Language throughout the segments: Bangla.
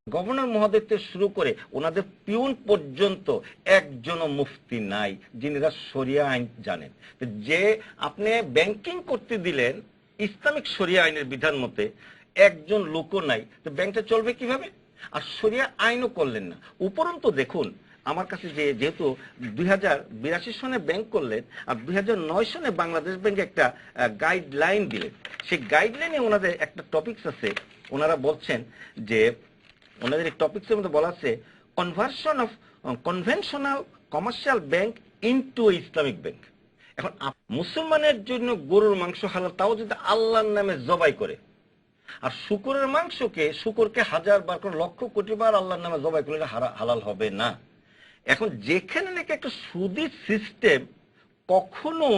গভর্নর মহোদয় থেকে শুরু করে ওনাদের পিউন পর্যন্ত একজনও মুফতি নাই যিনিরা শরিয়া আইন জানেন। যে আপনি ব্যাংকিং করতে দিলেন ইসলামিক শরিয়া আইনের বিধান মতে, একজন লোকও নাই, তো ব্যাংকটা চলবে কিভাবে? আর শরিয়া আইনও করলেন না। উপরন্তু দেখুন, আমার কাছে যেহেতু 2082 সনে ব্যাংক করলেন আর 2009 সনে বাংলাদেশ ব্যাংক একটা গাইডলাইন দিলেন, সেই গাইডলাইনে ওনাদের একটা টপিকস আছে। ওনারা বলছেন যে ওনাদের এই টপিক্সের মধ্যে বলা আছে conversion of conventional commercial bank into Islamic bank. এখন মুসলমানের জন্য গরুর মাংস হালাল, তাও যদি আল্লাহর নামে জবাই করে, আর শুকরের মাংসকে শুকরকে 1000 বার করে লক্ষ কোটি বার আল্লাহর নামে জবাই করলে হালাল হবে না। এখন যেখানে নাকি একটা সুদী সিস্টেম কখনো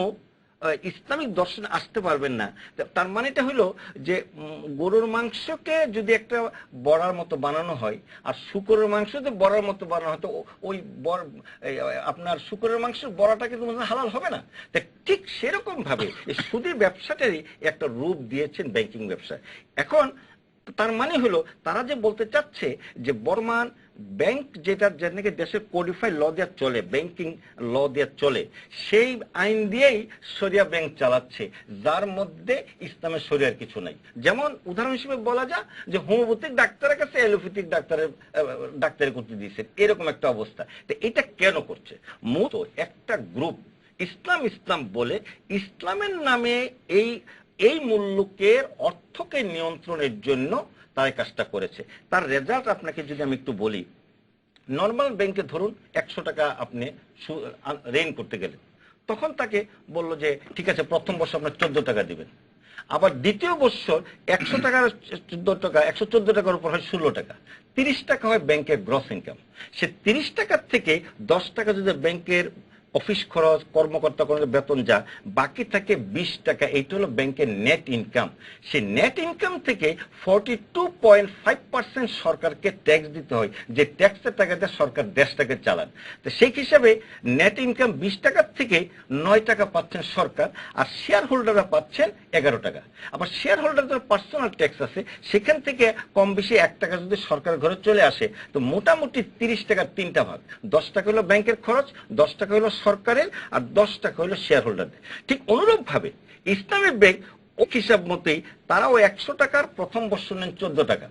ইসলামিক দর্শনে আসতে পারবেন না, তার মানে এটা হলো যে গরুর মাংসকে যদি একটা বড়ার মতো বানানো হয় আর শুকরের মাংস যদি বড়ার মতো বানানো হয়, তো ওই আপনার শুকরের মাংসের বড়াটা কিন্তু হালাল হবে না। ঠিক সেরকম ভাবে এই সুদী ব্যবসাটারই একটা রূপ দিয়েছেন ব্যাংকিং ব্যবসা। এখন তার মানে হলো তারা যে বলতে চাচ্ছে যে বর্তমান ব্যাংক যেটা নাকি দেশের কোডিফাইড ল দিয়ে চলে, ব্যাংকিং ল দিয়ে চলে, সেই আইন দিয়েই শরিয়া ব্যাংক চালাচ্ছে, যার মধ্যে ইসলামের শরিয়ার কিছু নাই। যেমন উদাহরণ হিসেবে বলা যায় যে হোমিওপ্যাথিক ডাক্তারের কাছে অ্যালোপ্যাথিক ডাক্তারের করতে দিয়েছে, এরকম একটা অবস্থা। তো এটা কেন করছে? মূলত একটা গ্রুপ ইসলাম বলে ইসলামের নামে এই মূল্যকের অর্থকে নিয়ন্ত্রণের জন্য তারা কাজটা করেছে। তার রেজাল্ট আপনাকে যদি আমি একটু বলি, নর্মাল ব্যাংকে ধরুন 100 টাকা আপনি ঋণ করতে গেলেন, তখন তাকে বলল যে ঠিক আছে প্রথম বছর আপনার 14 টাকা দিবেন, আবার দ্বিতীয় বছর 100 টাকার 14 টাকা 114 টাকার উপর হয় 16 টাকা, 30 টাকা হয় ব্যাংকের গ্রস ইনকাম। সে 30 টাকার থেকে 10 টাকা যদি ব্যাংকের অফিস খরচ, কর্মকর্তা বেতন যা, বাকি থাকে 20 টাকা। এইটা হলো ব্যাংকের নেট ইনকাম। সেই নেট ইনকাম থেকে 42.5% সরকারকে ট্যাক্স দিতে হয়, যে ট্যাক্সের টাকাতে সরকার দেশটাকে চালান। তো সেই হিসাবে নেট ইনকাম 20 টাকার থেকে 9 টাকা পাচ্ছেন সরকার, আর শেয়ার হোল্ডাররা পাচ্ছেন 11 টাকা। আবার শেয়ার হোল্ডারদের পার্সোনাল ট্যাক্স আছে, সেখান থেকে কম বেশি 1 টাকা যদি সরকার ঘরে চলে আসে, তো মোটামুটি 30 টাকার 3টা ভাগ, 10 টাকা হলো ব্যাংকের খরচ, 10 টাকা হলো সরকারের, আর 10 টাকা হলো শেয়ার হোল্ডারদের। ঠিক অনুরূপ ভাবে ইসলামিক ব্যাংক ও হিসাব মতেই তারাও 100 টাকার প্রথম বছর নেন 14 টাকা।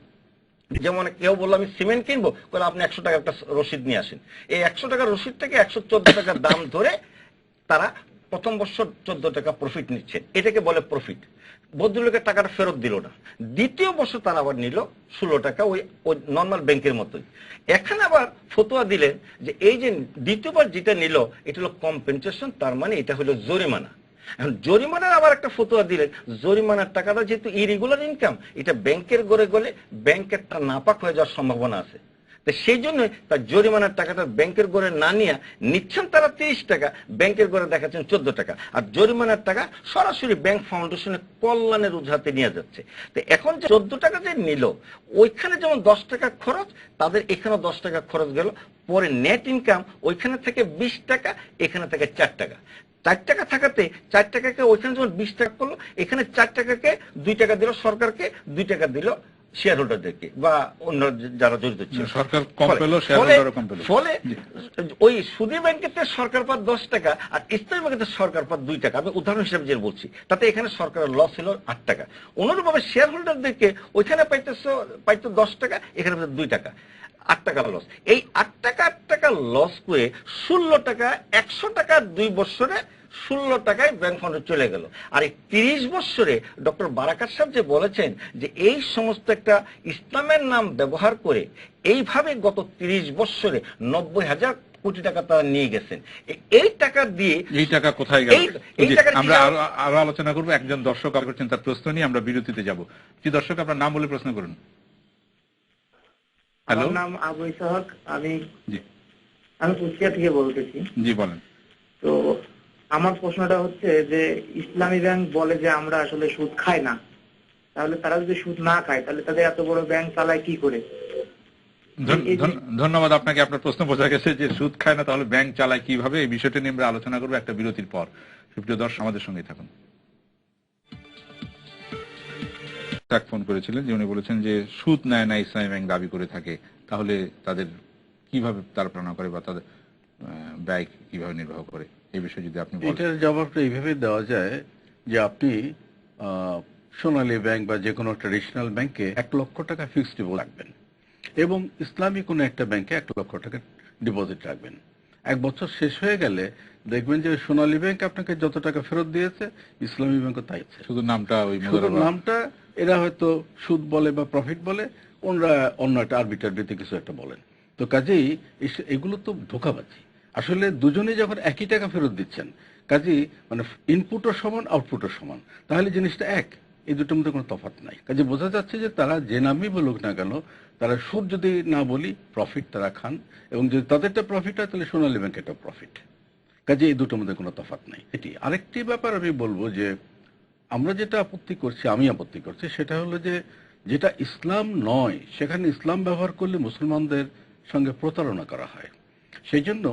যেমন কেউ বললো আমি সিমেন্ট কিনবো, আপনি 100 টাকার একটা রসিদ নিয়ে আসেন, এই 100 টাকার রসিদ থেকে 114 টাকার দাম ধরে তারা প্রথম বছর 14 টাকা প্রফিট নিচ্ছেন, এটাকে বলে প্রফিট। ভদ্রলোকের টাকাটা ফেরত দিল না, দ্বিতীয় বছর তারা আবার নিল 16 টাকা, ওই নর্মাল ব্যাংকের মতোই। এখানে আবার ফতোয়া দিলেন যে এই যে দ্বিতীয়বার যেটা নিল এটা হলো কম্পেনসেশন, তার মানে এটা হলো জরিমানা। এখন জরিমানার আবার একটা ফতোয়া দিলেন, জরিমানার টাকাটা যেহেতু ইরেগুলার ইনকাম, এটা ব্যাংকের গড়ে গেলে ব্যাংকের টা নাপাক হয়ে যাওয়ার সম্ভাবনা আছে। তো সেই জন্য তার জরিমানার টাকাটা ব্যাংকের গড়ে না নিয়ে নিচ্ছেন তারা 30 টাকা, ব্যাংকের গড়ে দেখাচ্ছেন 14 টাকা, আর জরিমানার টাকা সরাসরি ব্যাংক ফাউন্ডেশনের কল্যাণের উজাতে নিয়ে যাচ্ছে। তো এখন যে 14 টাকা যে নিল, ওইখানে যেমন 10 টাকা খরচ, তাদের এখানে 10 টাকা খরচ গেল, পরে নেট ইনকাম ওইখানে থেকে 20 টাকা, এখানে থেকে 4 টাকা। 4 টাকা থাকাতে 4 টাকাকে ওইখানে যখন 20 টাকা করলো, এখানে 4 টাকাকে 2 টাকা দিল সরকারকে, 2 টাকা দিল শেয়ার হোল্ডারদেরকে বা অন্য যারা জড়িত ছিল। সরকার কম পেল, শেয়ার হোল্ডারও কম পেল। ফলে ওই সুদী ব্যাংকেতে সরকার পাত 10 টাকা আর ইসলামী ব্যাংকেতে সরকার পাত 2 টাকা। আমি উদাহরণ হিসেবে যে বলছি, তাতে এখানে সরকারের লস ছিল 8 টাকা। অনুরূপভাবে শেয়ার হোল্ডারদেরকে ওইখানে পাইতো 10 টাকা, এখানে 2 টাকা, 8 টাকা লস। এই 8 টাকা লস করে 16 টাকা, 100 টাকা 2 বছরে 16 টাকায় ব্যাংক ফান্ডে চলে গেল। আর এই 30 বছরে ডক্টর বারাকাত সাহেব যে বলেছেন যে এই সমস্ত একটা ইসলামের নাম ব্যবহার করে এইভাবে গত 30 বছরে 90,000 কোটি টাকা তারা নিয়ে গেছেন। এই টাকা দিয়ে এই টাকা কোথায় গেল আমরা আরো আলোচনা করবো। একজন দর্শক করছেন তার প্রশ্ন নিয়ে, আমরা বিরতিতে যাব। কি দর্শক, আপনার নাম বলে প্রশ্ন করুন। আমার নাম আবু ইসহাক, আমি কুষ্টিয়া থেকে বলতেছি। জি বলেন। তো আমার প্রশ্নটা হচ্ছে যে ইসলামী ব্যাংক বলে যে আমরা আসলে সুদ খাই না, তাহলে তারা যদি সুদ না খায় তাহলে তাদের এত বড় ব্যাংক চালায় কি করে? ধন্যবাদ আপনাকে, আপনার প্রশ্ন বোঝা গেছে যে সুদ খায় না তাহলে ব্যাংক চালায় কিভাবে। এই বিষয়টা নিয়ে আমরা আলোচনা করবো একটা বিরতির পর। সুপ্রিয় দর্শক, আমাদের সঙ্গে থাকুন। রাজ্জাক ফোন করেছিলেন, যে উনি বলেছেন যে সুদ নেয় না ইসলামী ব্যাংক দাবি করে থাকে, তাহলে তাদের কিভাবে তারা প্রাণা করে বা তাদের ব্যয় কিভাবে নির্বাহ করে, এই বিষয়ে যদি আপনি বলেন। এটার জবাবটা এইভাবে দেওয়া যায় যে আপনি সোনালী ব্যাংক বা যে কোনো ট্রেডিশনাল ব্যাংকে 1 লক্ষ টাকা ফিক্সড ডিপোজিট রাখবেন এবং ইসলামী কোনো একটা ব্যাংকে 1 লক্ষ টাকা ডিপোজিট রাখবেন। 1 বছর শেষ হয়ে গেলে দেখবেন যে সোনালী ব্যাংক আপনাকে যত টাকা ফেরত দিয়েছে ইসলামী ব্যাংকও তাই আছে। শুধু নামটা ওই শুধু নামটা এরা হয়তো সুদ বলে বা প্রফিট বলে, ওনারা অন্য একটা আরবিটারিতে কিছু একটা বলেন। তো কাজেই এগুলো তো ধোঁকাবাজি। আসলে দুজনেই যখন একই টাকা ফেরত দিচ্ছেন, কাজেই মানে ইনপুটও সমান আউটপুটও সমান, তাহলে জিনিসটা এক, এই দুটোর মধ্যে কোনো তফাৎ নাই। কাজে বোঝা যাচ্ছে যে তারা যে নামই বলুক না কেন, তারা সুদ যদি না বলি প্রফিট তারা খান, এবং যদি তাদেরটা প্রফিট হয় তাহলে সোনালী ব্যাংকেরটা প্রফিট। কাজে এই দুটোর মধ্যে কোনো তফাৎ নাই। এটি আরেকটি ব্যাপার আমি বলবো যে আমরা যেটা আপত্তি করছি, আমি আপত্তি করছি, সেটা হলো যে যেটা ইসলাম নয় সেখানে ইসলাম ব্যবহার করলে মুসলমানদের সঙ্গে প্রতারণা করা হয়। সেই জন্য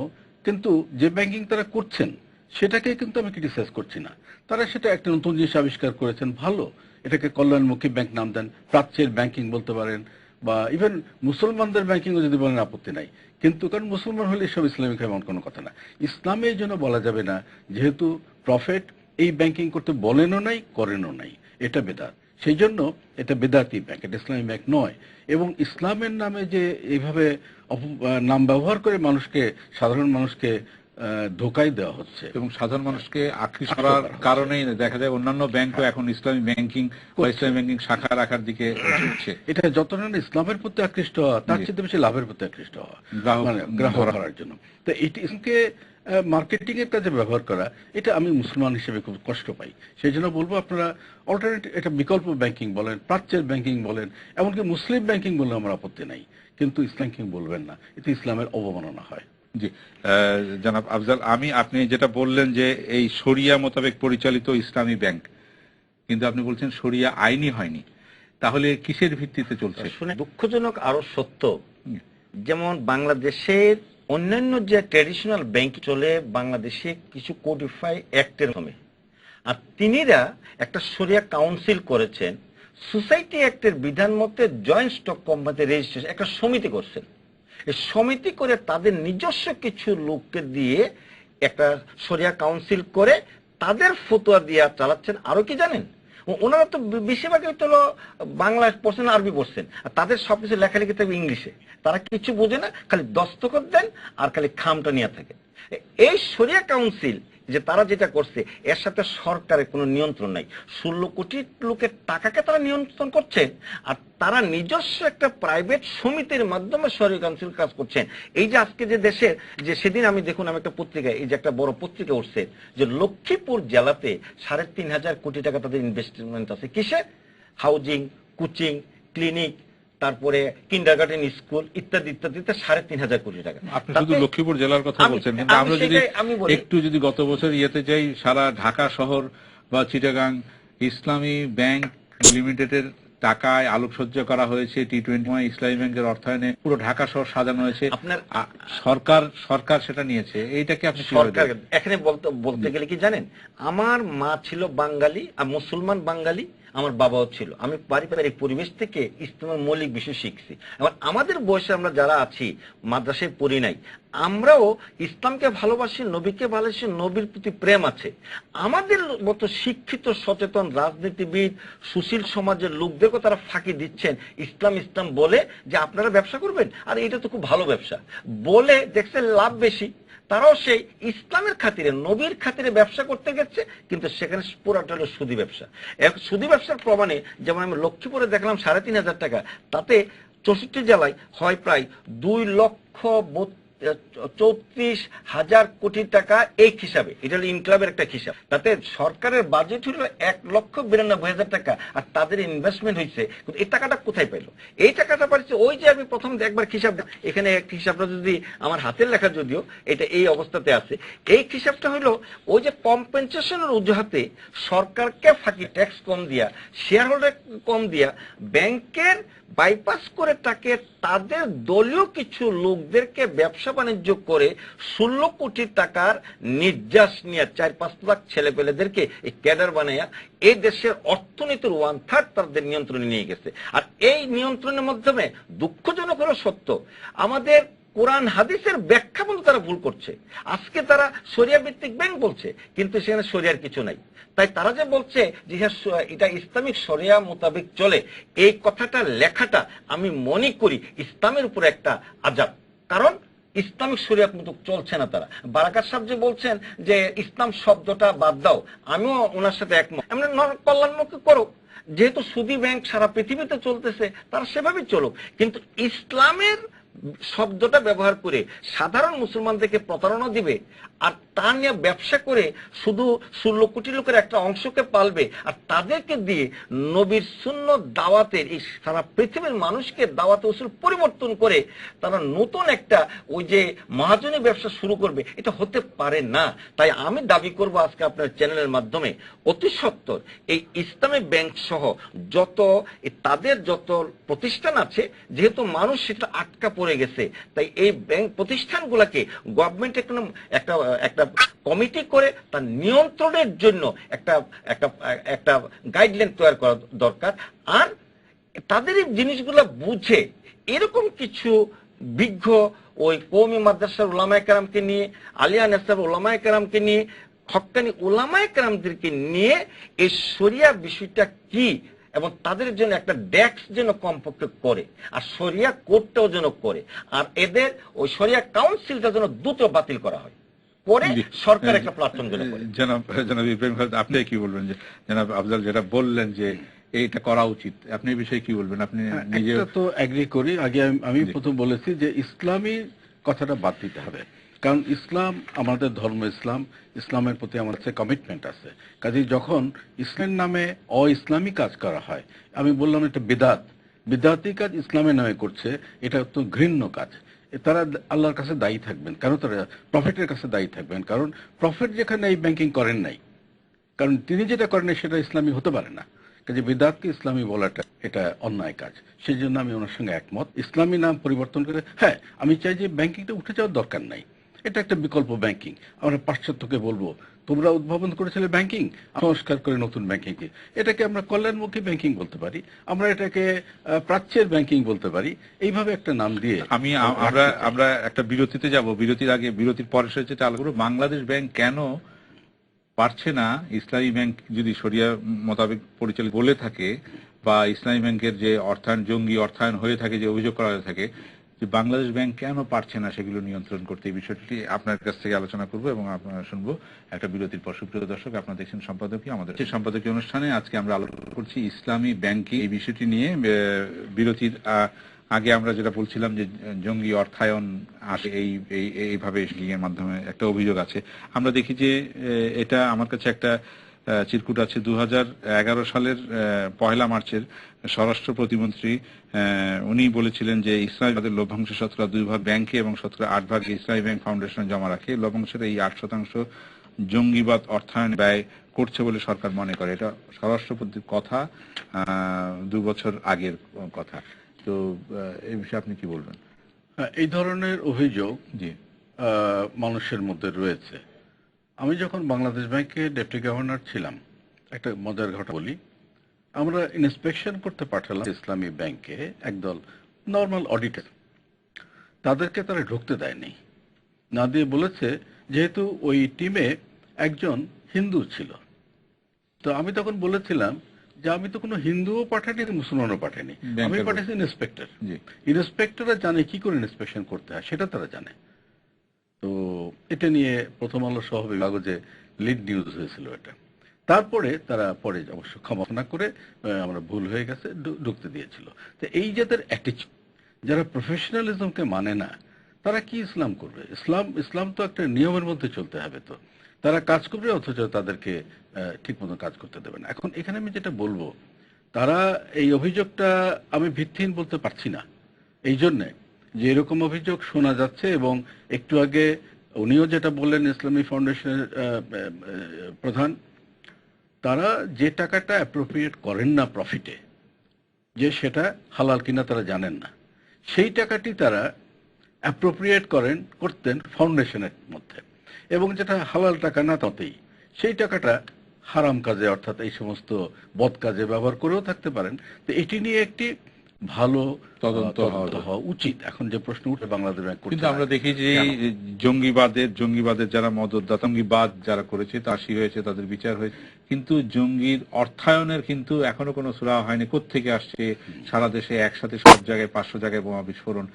কিন্তু যে ব্যাংকিং তারা করছেন সেটাকে কিন্তু আমি ক্রিটিসাইজ করছি না। তারা সেটা একটা নতুন জিনিস আবিষ্কার করেছেন, ভালো, এটাকে কল্যাণমুখী ব্যাংক নাম দেন, প্রাচ্যের ব্যাংকিং বলতে পারেন, বা ইভেন মুসলমানদের ব্যাংকিংও যদি বলেন আপত্তি নাই। কিন্তু কারণ মুসলমান হলে সব ইসলামিক এমন কোনো কথা না। ইসলামে এই জন্য বলা যাবে না, যেহেতু প্রফেট এই ব্যাংকিং করতে বলেনও নাই, করেনও নাই, এটা বেদাত। সেই জন্য এটা বেদাতি ব্যাংক, এটা ইসলামী ব্যাংক নয়। এবং ইসলামের নামে যে এইভাবে নাম ব্যবহার করে মানুষকে, সাধারণ মানুষকে ধোকাই দেওয়া হচ্ছে এবং সাধারণ মানুষকে আকৃষ্ট করার কারণেই দেখা যায় অন্যান্য ব্যাংকও এখন ইসলামী ব্যাংকিং বা ইসলামী ব্যাংকিং শাখা রাখার দিকে ঝুঁকছে। এটা যত না ইসলামের প্রতি আকৃষ্ট হওয়া, তার চেয়ে বেশি লাভের প্রতি আকৃষ্ট হওয়া, মানে গ্রাহক ধরার জন্য। তো এটিকে মার্কেটিং এর কাজে ব্যবহার করা, এটা আমি মুসলমান হিসেবে খুব কষ্ট পাই। সেই জন্য বলবো আপনারা অল্টারনেটিভ, এটা বিকল্প ব্যাংকিং বলেন, প্রাচ্যের ব্যাংকিং বলেন, এমনকি মুসলিম ব্যাংকিং বললে আমার আপত্তি নাই, কিন্তু ইসলাম ব্যাংকিং বলবেন না, এতে ইসলামের অবমাননা হয়। জি জনাব আফজাল, আপনি যেটা বললেন যে এই শরিয়া মোতাবেক পরিচালিত ইসলামী ব্যাংক, কিন্তু আপনি বলছেন শরিয়া আইনি হয়নি, তাহলে কিসের ভিত্তিতে চলছে? শুনে দুঃখজনক আরো সত্য, যেমন বাংলাদেশের অন্যান্য যে ট্র্যাডিশনাল ব্যাংক চলে বাংলাদেশে কিছু কোডিফাই অ্যাক্টের মাধ্যমে, আর তিনিরা একটা শরিয়া কাউন্সিল করেছেন, সোসাইটি অ্যাক্টের বিধান মতে জয়েন্ট স্টক কোম্পানিতে রেজিস্ট্রেশন একটা সমিতি করছেন। এই সমিতি করে তাদের নিজস্ব কিছু লোককে দিয়ে একটা শরিয়া কাউন্সিল করে তাদের ফতোয়া দিয়ে চালাচ্ছেন। আরো কি জানেন, ওনারা তো বেশিরভাগই তো বাংলা পড়ছেন, আরবি পড়ছেন, আর তাদের সবকিছু লেখালেখি থাকবে ইংলিশে, তারা কিছু বোঝে না, খালি দস্তখত দেন আর খালি খামটা নিয়ে থাকে। এই শরিয়া কাউন্সিল যে তারা যেটা করছে, এর সাথে সরকারের কোনো নিয়ন্ত্রণ নাই। 16 কোটি লোকের টাকাকে তারা নিয়ন্ত্রণ করছেন, আর তারা নিজস্ব একটা প্রাইভেট সমিতির মাধ্যমে শরিয়া কাউন্সিল কাজ করছেন। এই যে আজকে যে দেশের যে সেদিন আমি দেখুন, আমি একটা পত্রিকায়, এই যে একটা বড় পত্রিকা উঠছে যে লক্ষ্মীপুর জেলাতে 3.5 কোটি টাকা তাদের ইনভেস্টমেন্ট আছে, কিসে? হাউজিং, কোচিং, ক্লিনিক, তারপরে কিন্ডারগার্টেন স্কুল ইত্যাদি ইত্যাদিতে 3.5 কোটি টাকা। আপনি শুধু লক্ষ্মীপুর জেলার কথা বলছেন, কিন্তু আমরা যদি একটু যদি গত বছর ইয়েতে যাই, সারা ঢাকা শহর বা চিটাগাং ইসলামী ব্যাংক লিমিটেডের টাকায় আলোকসজ্জা করা হয়েছে, T20 ইসলামী ব্যাংকের অর্থায়নে পুরো ঢাকা শহর সাজানো হয়েছে, আপনার সরকার সেটা নিয়েছে। এইটাকে আপনি সরকার এখানে বলতে গেলে কি জানেন, আমার মা ছিল বাঙালি, আর মুসলমান বাঙালি, আমার বাবাও ছিল। আমি পারিবারিক পরিবেশ থেকে ইসলামের মৌলিক বিষয় শিখছি। এবার আমাদের বয়সে আমরা যারা আছি, মাদ্রাসায় পড়ি নাই, আমরাও ইসলামকে ভালোবাসি, নবীকে ভালোবাসি, নবীর প্রতি প্রেম আছে। আমাদের মতো শিক্ষিত সচেতন রাজনীতিবিদ, সুশীল সমাজের লোকদেরকে তারা ফাঁকি দিচ্ছেন, ইসলাম বলে যে আপনারা ব্যবসা করবেন, আর এটা তো খুব ভালো ব্যবসা বলে দেখছে লাভ বেশি। তারাও সেই ইসলামের খাতিরে, নবীর খাতিরে ব্যবসা করতে গেছে, কিন্তু সেখানে পুরাটা হলো সুদী ব্যবসা। সুদী ব্যবসার প্রমাণে যেমন আমি লক্ষ্মীপুরে দেখলাম 3,500 টাকা, তাতে 64 জেলায় হয় প্রায় 2,34,000 কোটি টাকা এই হিসাবে। এটা হলো ইনক্লাবের একটা হিসাব। তাতে সরকারের বাজেট হলো 1,92,000 টাকা, আর তাদের ইনভেস্টমেন্ট হয়েছে। এই টাকাটা কোথায় পাইলো? এই টাকাটা পাইছে ওই যে আমি প্রথম একবার হিসাব, এখানে এক হিসাবটা যদি আমার হাতের লেখা, যদিও এটা এই অবস্থাতে আছে, এই হিসাবটা হলো ওই যে কম্পেনসেশনের অজুহাতে সরকারকে ফাঁকি ট্যাক্স কম দিয়া, শেয়ার হোল্ডার কম দিয়া, ব্যাংকের বাইপাস করে তাকে তাদের দলীয় কিছু লোকদেরকে ব্যবসা বাণিজ্য করে 16 কোটি টাকার নির্যাস নিয়ে 4-5 লাখ ছেলেপেলেদেরকে এই ক্যাডার বানাইয়া এই দেশের অর্থনীতির 1/3 তাদের নিয়ন্ত্রণে নিয়ে গেছে। আর এই নিয়ন্ত্রণের মাধ্যমে দুঃখজনক হলো সত্য, আমাদের কোরআন হাদিসের ব্যাখ্যা বলতে তারা ভুল করছে। আজকে তারা শরিয়া ভিত্তিক ব্যাংক বলছে, কিন্তু সেখানে শরিয়ার কিছু নাই। তাই তারা যে বলছে যে এটা ইসলামিক শরিয়া মোতাবেক চলে, এই কথাটা লেখাটা আমি মনে করি ইসলামের উপর একটা আযাব। কারণ ইসলামিক শরিয়াত মতো চলছে না তারা। বারাকাত সাহেব যে বলছেন যে ইসলাম শব্দটা বাদ দাও, আমিও ওনার সাথে একমত। এমনি কল্যাণমুখী করো, যেহেতু সুদী ব্যাংক সারা পৃথিবীতে চলতেছে, তারা সেভাবেই চলুক, কিন্তু ইসলামের শব্দটা ব্যবহার করে সাধারণ মুসলমানদেরকে প্রতারণা দিবে আর তা নিয়ে ব্যবসা করে শুধু 16 কোটি লোকের একটা অংশকে পালবে, আর তাদেরকে দিয়ে নবীর সুন্নত দাওয়াতের এই সারা পৃথিবীর মানুষকে দাওয়াতে উসুল পরিবর্তন করে তারা নতুন একটা ওই যে মহাজনী ব্যবসা শুরু করবে, এটা হতে পারে না। তাই আমি দাবি করব আজকে আপনার চ্যানেলের মাধ্যমে অতি সত্বর এই ইসলামী ব্যাংক সহ তাদের যত প্রতিষ্ঠান আছে, যেহেতু মানুষ সেটা আটকা পড়ে গেছে, তাই এই ব্যাংক প্রতিষ্ঠানগুলোকে গভর্নমেন্ট একটা কমিটি করে তার নিয়ন্ত্রণের জন্য একটা গাইডলাইন তৈরি করা দরকার। আর তাদের এই জিনিসগুলো বুঝে এরকম কিছু বিজ্ঞ ওই কওমি মাদ্রাসার উলামায়ে কেরামকে নিয়ে, আলিয়া নেসার উলামায়ে কেরামকে নিয়ে, হক্কানি উলামায়ে কেরামদেরকে নিয়ে এই শরিয়া বিষয়টা কি এবং তাদের জন্য একটা ডেস্ক যেন কমপক্ষে করে, আর শরিয়া কোর্টটাও যেন করে, আর এদের ওই শরিয়া কাউন্সিলটা যেন দ্রুত বাতিল করা হয়, করে সরকার একটা প্ল্যাটফর্ম যেন করে। জনাব ইব্রাহিম খালেদ, আপনি কি বলবেন? যে জনাব আফজাল যেটা বললেন যে এইটা করা উচিত, আপনি এই বিষয়ে কি বলবেন? আপনি নিজে তো এগ্রি করি। আগে আমি প্রথম বলেছি যে ইসলামী কথাটা বাদ দিতে হবে, কারণ ইসলাম আমাদের ধর্ম, ইসলামের প্রতি আমার কাছে কমিটমেন্ট আছে। কাজেই যখন ইসলামের নামে ইসলামী কাজ করা হয়, আমি বললাম এটা বিদআতি কাজ ইসলামের নামে করছে, এটা তো ঘৃণ্য কাজ। তারা আল্লাহর কাছে দায়ী থাকবেন, কারণ তারা প্রফেটের কাছে দায়ী থাকবেন, কারণ প্রফেট যেখানে এই ব্যাংকিং করেন নাই, কারণ তিনি যেটা করেন সেটা ইসলামী হতে পারে না। কাজে বিদআতকে ইসলামী বলাটা এটা অন্যায় কাজ। সেই জন্য আমি ওনার সঙ্গে একমত, ইসলামী নাম পরিবর্তন করে। হ্যাঁ, আমি চাই যে ব্যাংকিংটা উঠে যাওয়ার দরকার নাই, এটা একটা বিকল্প ব্যাংকিং। আমরা পাশ্চাত্যকে বলবো তোমরা উদ্ভাবন করেছিলে ব্যাংকিং, সংস্কার করে নতুন ব্যাংকিংকে, এটাকে আমরা কল্যাণমুখী ব্যাংকিং বলতে পারি, আমরা এটাকে প্রাচ্যের ব্যাংকিং বলতে পারি, এইভাবে একটা নাম দিয়ে আমরা একটা বিরতিতে যাব। বিরতির আগে, বিরতির পরে সেটা চালু করবো। বাংলাদেশ ব্যাংক কেন পারছে না ইসলামী ব্যাংক যদি শরিয়া মোতাবেক পরিচালিত বলে থাকে, বা ইসলামী ব্যাংকের যে অর্থায়ন, জঙ্গি অর্থায়ন হয়ে থাকে, যে অভিযোগ করা হয়ে থাকে, যে বাংলাদেশ ব্যাংক কেন পারছে না সেগুলো নিয়ন্ত্রণ করতে, এই বিষয়টি আপনার কাছ থেকে আলোচনা করবো এবং আপনারা শুনবো একটা বিরতির পর। সুপ্রিয় দর্শক, আপনারা দেখছেন সম্পাদকীয়। আমাদের সেই সম্পাদকীয় অনুষ্ঠানে আজকে আমরা আলোচনা করছি ইসলামী ব্যাংকিং, এই বিষয়টি নিয়ে। বিরতির আগে আমরা যেটা বলছিলাম যে জঙ্গি অর্থায়ন আসে এইভাবে এর মাধ্যমে একটা অভিযোগ আছে। আমরা দেখি যে এটা আমার কাছে একটা চিরকুট আছে 2011 সালের 1 মার্চের স্বরাষ্ট্র প্রতিমন্ত্রী, উনি বলেছিলেন যে ইসলামীদের লভ্যাংশ 2.5 ব্যাংকে এবং 8 ইসলামী ব্যাংক ফাউন্ডেশনে জমা রাখে। লভ্যাংশের এই 8% জঙ্গিবাদ অর্থায়ন ব্যয় করছে বলে সরকার মনে করে। এটা স্বরাষ্ট্রমন্ত্রীর কথা, 2 বছর আগের কথা। তো এই বিষয়ে আপনি কি বলবেন? এই ধরনের অভিযোগ মানুষের মধ্যে রয়েছে। আমি যখন বাংলাদেশ ব্যাংকের ডেপুটি গভর্নর ছিলাম, একটা মজার ঘটনা বলি। আমরা ইন্সপেকশন করতে পাঠালাম ইসলামী ব্যাংকে একদল নর্মাল অডিটর, তাদেরকে তারা ঢুকতে দেয়নি, না দিয়ে বলেছে যেহেতু ওই টিমে একজন হিন্দু ছিল। তো আমি তখন বলেছিলাম যে আমি তো কোনো হিন্দুও পাঠাইনি, মুসলমানও পাঠাইনি, আমি পাঠাইছি ইন্সপেক্টর। ইন্সপেক্টররা জানে কি করে ইন্সপেকশন করতে হয়, সেটা তারা জানে। তো এটা নিয়ে প্রথম আলো সহ কাগজে লিড নিউজ হয়েছিল এটা। তারপরে তারা পরে অবশ্য ক্ষমা করে আমরা ভুল হয়ে গেছে ঢুকতে দিয়েছিল। তো এই যাদের অ্যাটিচিউড, যারা প্রফেশনালিজমকে মানে না, তারা কি ইসলাম করবে? ইসলাম তো একটা নিয়মের মধ্যে চলতে হবে। তো তারা কাজ করবে, অথচ তাদেরকে ঠিক মতো কাজ করতে দেবে না। এখন এখানে আমি যেটা বলবো, তারা এই অভিযোগটা আমি ভিত্তিহীন বলতে পারছি না, এই জন্যে যে এরকম অভিযোগ শোনা যাচ্ছে। এবং একটু আগে উনিও যেটা বললেন, ইসলামী ফাউন্ডেশনের প্রধান, তারা যে টাকাটা অ্যাপ্রোপ্রিয়েট করেন না প্রফিটে, যে সেটা হালাল কিনা তারা জানেন না, সেই টাকাটি তারা অ্যাপ্রোপ্রিয়েট করতেন ফাউন্ডেশনের মধ্যে, এবং যেটা হালাল টাকা না তাতেই সেই টাকাটা হারাম কাজে অর্থাৎ এই সমস্ত বদ কাজে ব্যবহার করেও থাকতে পারেন। তো এটি নিয়ে একটি ভালো তদন্ত হওয়া উচিত। এখন যে প্রশ্ন উঠে বাংলাদেশ ব্যাংক, কিন্তু আমরা দেখি যে জঙ্গিবাদের যারা মদতদাতা, জঙ্গিবাদ যারা করেছে ফাঁসি হয়েছে, তাদের বিচার হয়েছে, কিন্তু জঙ্গির অর্থায়নের কিন্তু এখনো কোনো সুরাহা হয়নি। কোত্থেকে আসছে? সারা দেশে একসাথে সব জায়গায় 500 জায়গায় বোমা বিস্ফোরণ,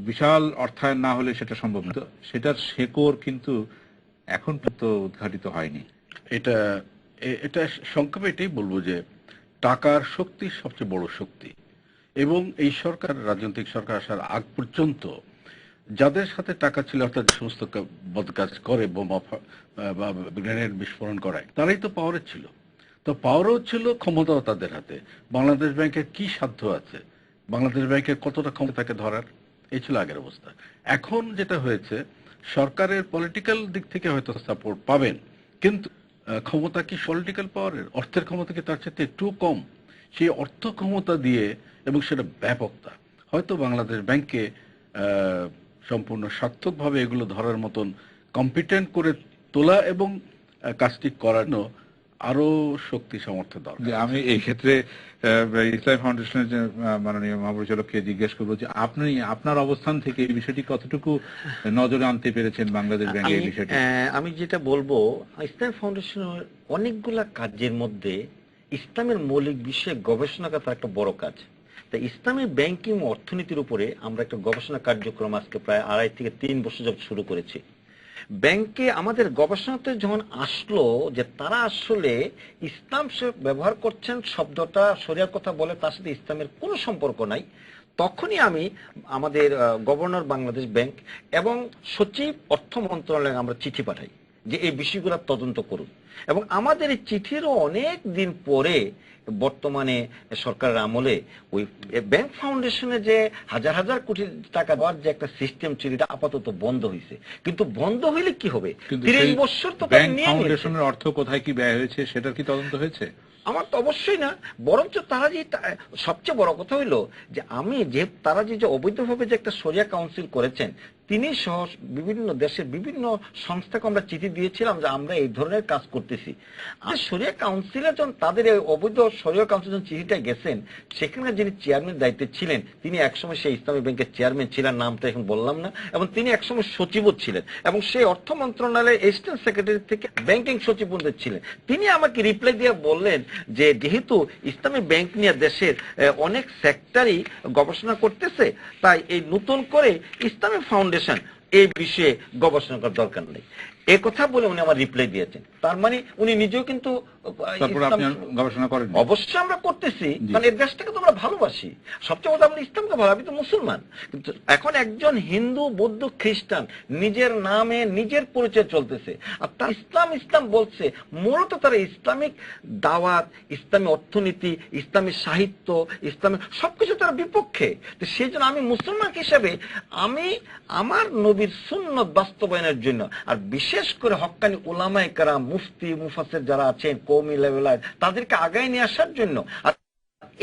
বিশাল অর্থায়ন না হলে সেটা সম্ভব না। সেটার শেকড় কিন্তু এখন তো উদ্ঘাটিত হয়নি। এটা সংক্ষেপে এটাই বলবো যে টাকার শক্তি সবচেয়ে বড় শক্তি, এবং এই সরকার, রাজনৈতিক সরকার আসার আগ পর্যন্ত যাদের সাথে টাকা ছিল, অর্থাৎ যে সমস্ত বদকাজ করে, বোমা বা গ্রেনেড বিস্ফোরণ করায়, তারাই তো পাওয়ারে ছিল। তো পাওয়ারও ছিল, ক্ষমতাও তাদের হাতে। বাংলাদেশ ব্যাংকের কি সাধ্য আছে, বাংলাদেশ ব্যাংকের কতটা ক্ষমতা তাকে ধরার? এই ছিল আগের অবস্থা। এখন যেটা হয়েছে, সরকারের পলিটিক্যাল দিক থেকে হয়তো সাপোর্ট পাবেন, কিন্তু ক্ষমতা কি পলিটিক্যাল পাওয়ারের, অর্থের ক্ষমতা কি তার সাথে একটু কম? সেই অর্থ ক্ষমতা দিয়ে, এবং সেটা ব্যাপকতা, হয়তো বাংলাদেশ ব্যাংককে সম্পূর্ণ সার্থকভাবে এগুলো ধরার মতন কম্পিটেন্ট করে তোলা এবং কাজটি করানো আরো শক্তি সামর্থ্য দরকার। আমি এই ক্ষেত্রে ইসলামী ফাউন্ডেশনের যে মাননীয় মহাপরিচালককে জিজ্ঞেস করবো যে আপনি আপনার অবস্থান থেকে এই বিষয়টি কতটুকু নজরে আনতে পেরেছেন বাংলাদেশ ব্যাংকের বিষয়টি? আমি যেটা বলবো, ইসলামী ফাউন্ডেশনের অনেকগুলা কাজের মধ্যে ইসলামের মৌলিক বিষয়ে গবেষণা করা একটা বড় কাজ। তাই ইসলামী ব্যাংকিং ও অর্থনীতির উপরে আমরা একটা গবেষণা কার্যক্রম আজকে প্রায় 2.5 থেকে 3 বছর যাবত শুরু করেছি। ব্যাংকে আমাদের গবেষণাতে যখন আসলো যে তারা আসলে ইসলাম ব্যবহার করছেন, শব্দটা শরিয়ার কথা বলে, তার সাথে ইসলামের কোনো সম্পর্ক নাই, তখনই আমি আমাদের গভর্নর বাংলাদেশ ব্যাংক এবং সচিব অর্থ মন্ত্রণালয়ে আমরা চিঠি পাঠাই যে এই বিষয়গুলো তদন্ত করুন। এবং আমাদের এই চিঠিরও অনেক দিন পরে বর্তমানে সরকারের আমলে ওই ব্যাংক ফাউন্ডেশনে যে হাজার হাজার কোটি টাকা দেওয়ার যে একটা সিস্টেম ছিল, এটা আপাতত বন্ধ হয়েছে। কিন্তু বন্ধ হইলে কি হবে? 30 বছর তো ব্যাংক ফাউন্ডেশনের অর্থ কোথায় কি ব্যয় হয়েছে সেটার কি তদন্ত হয়েছে? আমার তো অবশ্যই না, বরঞ্চ তারা যে সবচেয়ে বড় কথা হইলো যে তারা যে অবৈধভাবে যে একটা শরিয়া কাউন্সিল করেছেন, তিনি সহ বিভিন্ন দেশের বিভিন্ন সংস্থাকে আমরা চিঠি দিয়েছিলাম যে আমরা এই ধরনের কাজ করতেছি। আর শরিয়া কাউন্সিলের যখন তাদের অবৈধ শরিয়া কাউন্সিল যখন চিঠিটা গেছেন, সেখানে যিনি চেয়ারম্যান দায়িত্বে ছিলেন, তিনি একসময় সেই ইসলামী ব্যাংকের চেয়ারম্যান ছিলেন, নামটা এখন বললাম না, এবং তিনি একসময় সচিবও ছিলেন, এবং সেই অর্থ মন্ত্রণালয়ের অ্যাসিস্ট্যান্ট সেক্রেটারি থেকে ব্যাংকিং সচিব ছিলেন। তিনি আমাকে রিপ্লাই দিয়ে বললেন যে যেহেতু ইসলামী ব্যাংক নিয়ে দেশের অনেক সেক্টরই গবেষণা করতেছে, তাই এই নতুন করে ইসলামী ফাউন্ডেশন এই বিষয়ে গবেষণা করার দরকার নেই, এই কথা বলে উনি আমার রিপ্লাই দিয়েছেন। তার মানে উনি নিজেও কিন্তু গবেষণা করেন। অবশ্যই আমরা করতেছি, কারণ এই দেশটাকে তো আমরা ভালোবাসি। সবচেয়ে বড় আমরা ইসলামকে ভালো, আমি তো মুসলমান। কিন্তু এখন একজন হিন্দু, বৌদ্ধ, খ্রিস্টান নিজের নামে নিজের পরিচয় চলতেছে, আর তার ইসলাম বলছে। মূলত তারা ইসলামিক দাওয়াত, ইসলামী অর্থনীতি, ইসলামী সাহিত্য, ইসলামী সবকিছু তার বিপক্ষে। তো সেই জন্য আমি মুসলমান হিসেবে আমি আমার নবীর সুন্নত বাস্তবায়নের জন্য, আর বিশেষ করে হক্কানি উলামায়ে কেরাম, মুফতি মুফাসসির যারা আছেন, কওমি লেভেলার, তাদেরকে আগায় নিয়ে আসার জন্য, আর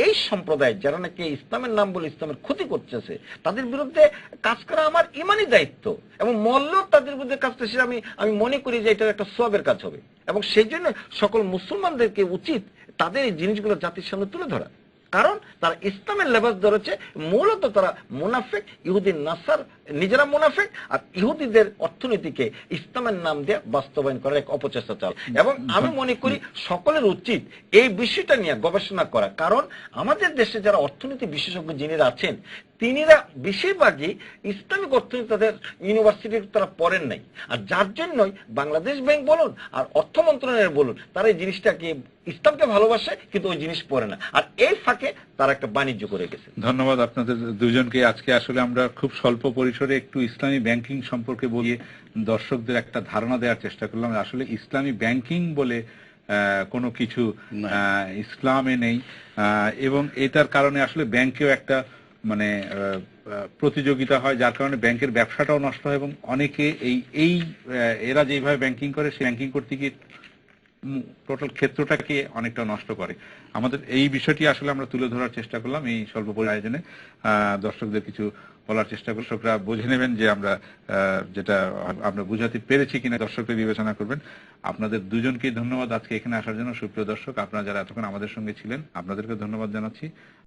এই সম্প্রদায় যারা নাকি ইসলামের নাম বলে ইসলামের ক্ষতি করতেছে, তাদের বিরুদ্ধে কাজ করা আমার ইমানি দায়িত্ব। এবং মল্ল তাদের বিরুদ্ধে কাজ করছে, আমি মনে করি যে এটা একটা সওয়াবের কাজ হবে। এবং সেই জন্য সকল মুসলমানদেরকে উচিত তাদের এই জিনিসগুলো জাতির সামনে তুলে ধরা, কারণ তারা ইসলামের লেবাস ধরেছে। মূলত তারা মুনাফিক, ইহুদি নাসার নিজেরা মুনাফিক, আর ইহুদিদের অর্থনীতিকে ইসলামের নাম দিয়ে বাস্তবায়ন করার এক অপচেষ্টা চাল। এবং আমি মনে করি সকলের উচিত এই বিষয়টা নিয়ে গবেষণা করা, কারণ আমাদের দেশে যারা অর্থনীতি বিশেষজ্ঞ যিনিরা আছেন, তিনিরা বেশিরভাগই ইসলামিক অর্থনীতি তাদের ইউনিভার্সিটির তারা পড়েন নাই। আর যার জন্যই বাংলাদেশ ব্যাংক বলুন আর অর্থ মন্ত্রণালয় বলুন, তারা এই জিনিসটাকে ইসলামকে ভালোবাসে কিন্তু ওই জিনিস পড়ে না, আর এই ফাঁকে তারা একটা বাণিজ্য করে গেছে। ধন্যবাদ আপনাদের দুজনকে। আজকে আসলে আমরা খুব স্বল্প পরিসরে একটু ইসলামী ব্যাংকিং সম্পর্কে বলিয়ে দর্শকদের একটা ধারণা দেওয়ার চেষ্টা করলাম। আসলে ইসলামী ব্যাংকিং বলে কোনো কিছু ইসলামে নেই, এবং এটার কারণে আসলে ব্যাংকেও একটা মানে প্রতিযোগিতা হয়, যার কারণে ব্যাংকের ব্যবসাটাও নষ্ট হয়, এবং অনেকে এরা যেভাবে ব্যাংকিং করে সেই ব্যাংকিং করতে গিয়ে টোটাল ক্ষেত্রটাকে অনেকটা নষ্ট করে। আমাদের এই বিষয়টি আসলে আমরা তুলে ধরার চেষ্টা করলাম এই স্বল্প পরিসরের আয়োজনে। দর্শকদের কিছু বলার চেষ্টা করব, দর্শকরা বুঝে নেবেন যে আমরা যেটা আমরা বুঝাতে পেরেছি কিনা, দর্শকরা বিবেচনা করবেন। আপনাদের দুজনকেই ধন্যবাদ আজকে এখানে আসার জন্য। সুপ্রিয় দর্শক, আপনারা যারা এতক্ষণ আমাদের সঙ্গে ছিলেন আপনাদেরকে ধন্যবাদ জানাচ্ছি।